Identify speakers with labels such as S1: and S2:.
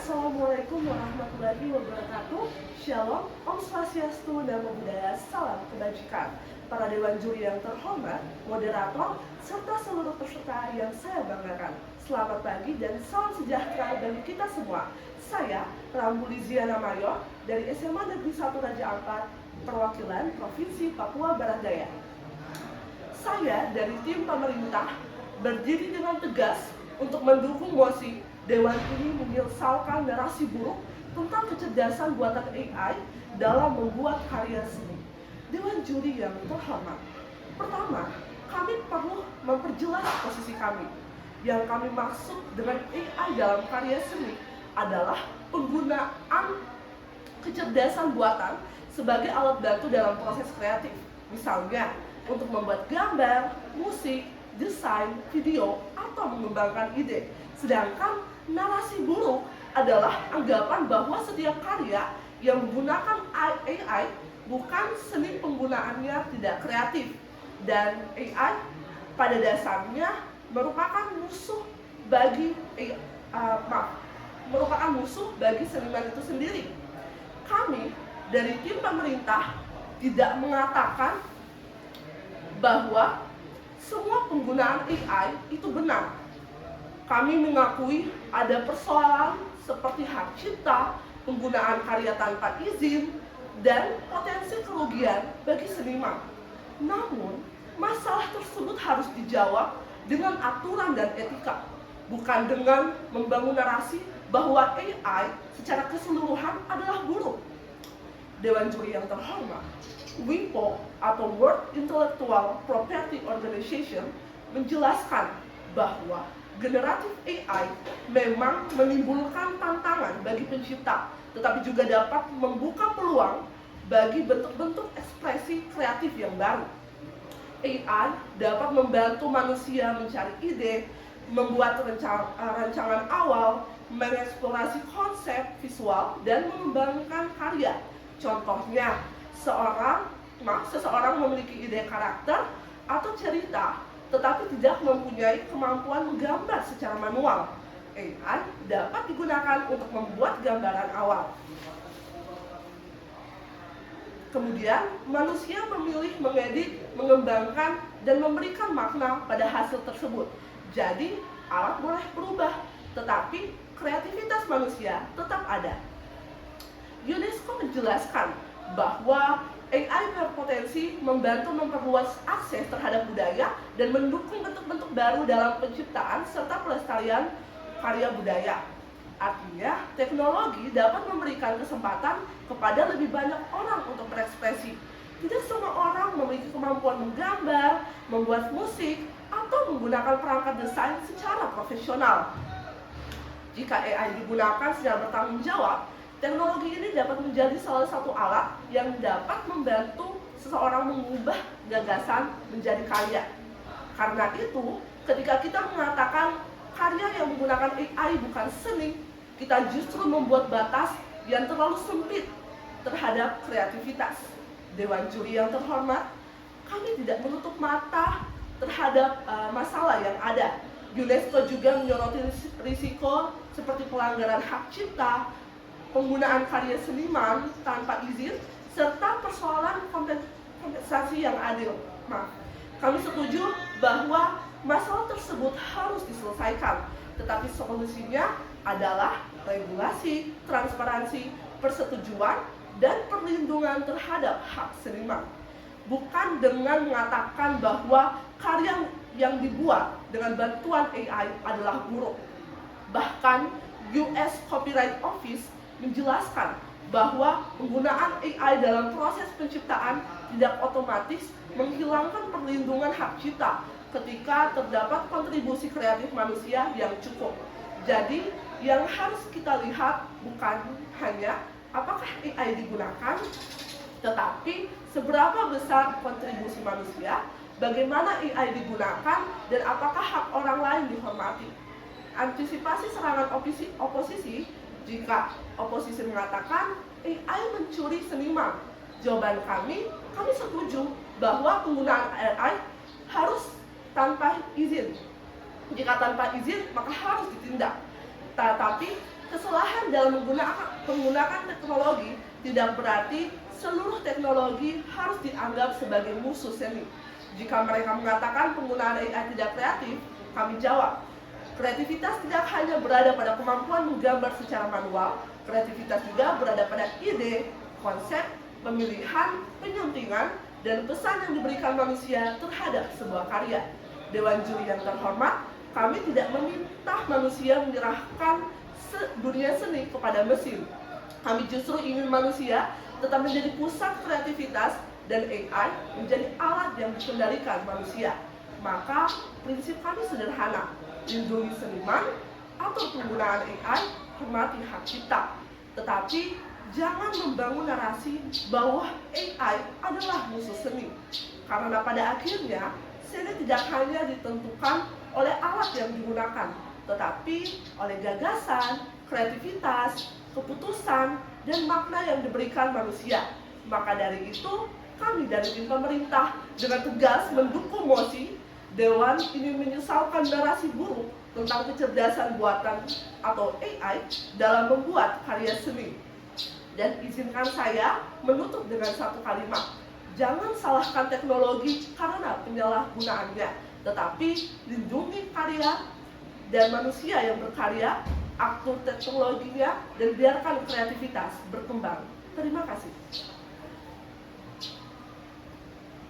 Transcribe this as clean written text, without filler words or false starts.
S1: Assalamualaikum warahmatullahi wabarakatuh. Shalom, Om Swastiastu, Namo Buddhaya, salam kebajikan. Para dewan juri yang terhormat, moderator, serta seluruh peserta yang saya banggakan. Selamat pagi dan salam sejahtera bagi kita semua. Saya Rambu Liziana Mayor dari SMA Negeri 1 Raja Ampat, perwakilan Provinsi Papua Barat Daya. Saya dari tim pemerintah berdiri dengan tegas untuk mendukung mosi Dewan ini menyesalkan narasi buruk tentang kecerdasan buatan AI dalam membuat karya seni. Dewan juri yang terhormat, pertama, kami perlu memperjelas posisi kami. Yang kami maksud dengan AI dalam karya seni adalah penggunaan kecerdasan buatan sebagai alat bantu dalam proses kreatif. Misalnya, untuk membuat gambar, musik, desain, video, atau mengembangkan ide. Sedangkan narasi buruk adalah anggapan bahwa setiap karya yang menggunakan AI bukan seni penggunaannya tidak kreatif, dan AI pada dasarnya merupakan musuh bagi seniman itu sendiri. Kami dari tim pemerintah tidak mengatakan bahwa semua penggunaan AI itu benar. Kami mengakui ada persoalan seperti hak cipta, penggunaan karya tanpa izin, dan potensi kerugian bagi seniman. Namun, masalah tersebut harus dijawab dengan aturan dan etika, bukan dengan membangun narasi bahwa AI secara keseluruhan adalah buruk. Dewan juri yang terhormat, WIPO atau World Intellectual Property Organization menjelaskan bahwa generatif AI memang menimbulkan tantangan bagi pencipta, tetapi juga dapat membuka peluang bagi bentuk-bentuk ekspresi kreatif yang baru. AI dapat membantu manusia mencari ide, membuat rancangan awal, mengeksplorasi konsep visual, dan mengembangkan karya. Contohnya, seseorang memiliki ide karakter atau cerita, tetapi tidak mempunyai kemampuan menggambar secara manual. AI dapat digunakan untuk membuat gambaran awal. Kemudian, manusia memilih mengedit, mengembangkan, dan memberikan makna pada hasil tersebut. Jadi, alat boleh berubah, tetapi kreativitas manusia tetap ada. UNESCO menjelaskan bahwa AI berpotensi membantu memperluas akses terhadap budaya dan mendukung bentuk-bentuk baru dalam penciptaan serta pelestarian karya budaya. Artinya, teknologi dapat memberikan kesempatan kepada lebih banyak orang untuk berekspresi. Tidak semua orang memiliki kemampuan menggambar, membuat musik, atau menggunakan perangkat desain secara profesional. Jika AI digunakan secara bertanggung jawab, teknologi ini dapat menjadi salah satu alat yang dapat membantu seseorang mengubah gagasan menjadi karya. Karena itu, ketika kita mengatakan karya yang menggunakan AI bukan seni, kita justru membuat batas yang terlalu sempit terhadap kreativitas. Dewan juri yang terhormat, kami tidak menutup mata terhadap masalah yang ada. UNESCO juga menyoroti risiko seperti pelanggaran hak cipta, penggunaan karya seniman tanpa izin, serta persoalan kompensasi yang adil. Kami setuju bahwa masalah tersebut harus diselesaikan, tetapi solusinya adalah regulasi, transparansi, persetujuan, dan perlindungan terhadap hak seniman. Bukan dengan mengatakan bahwa karya yang dibuat dengan bantuan AI adalah buruk. Bahkan US Copyright Office menjelaskan bahwa penggunaan AI dalam proses penciptaan tidak otomatis menghilangkan perlindungan hak cipta ketika terdapat kontribusi kreatif manusia yang cukup. Jadi, yang harus kita lihat bukan hanya apakah AI digunakan, tetapi seberapa besar kontribusi manusia, bagaimana AI digunakan, dan apakah hak orang lain dihormati. Antisipasi serangan oposisi. Jika oposisi mengatakan AI mencuri seniman, jawaban kami setuju bahwa penggunaan AI harus tanpa izin. Jika tanpa izin, maka harus ditindak. Tetapi Kesalahan dalam menggunakan teknologi tidak berarti seluruh teknologi harus dianggap sebagai musuh seni. Jika mereka mengatakan penggunaan AI tidak kreatif, kami jawab, kreativitas tidak hanya berada pada kemampuan menggambar secara manual, kreativitas juga berada pada ide, konsep, pemilihan, penyuntingan, dan pesan yang diberikan manusia terhadap sebuah karya. Dewan juri yang terhormat, kami tidak meminta manusia menyerahkan dunia seni kepada mesin. Kami justru ingin manusia tetap menjadi pusat kreativitas dan AI menjadi alat yang dikendalikan manusia. Maka prinsip kami sederhana, lindungi seniman, atur penggunaan AI, hormati hak cipta. Tetapi jangan membangun narasi bahwa AI adalah musuh seni. Karena pada akhirnya seni tidak hanya ditentukan oleh alat yang digunakan, tetapi oleh gagasan, kreativitas, keputusan, dan makna yang diberikan manusia. Maka dari itu, kami dari tim pemerintah dengan tegas mendukung mosi Dewan ini menyesalkan narasi buruk tentang kecerdasan buatan atau AI dalam membuat karya seni. Dan izinkan saya menutup dengan satu kalimat. Jangan salahkan teknologi karena penyalahgunaannya, tetapi lindungi karya dan manusia yang berkarya, atur teknologinya, dan biarkan kreativitas berkembang. Terima kasih.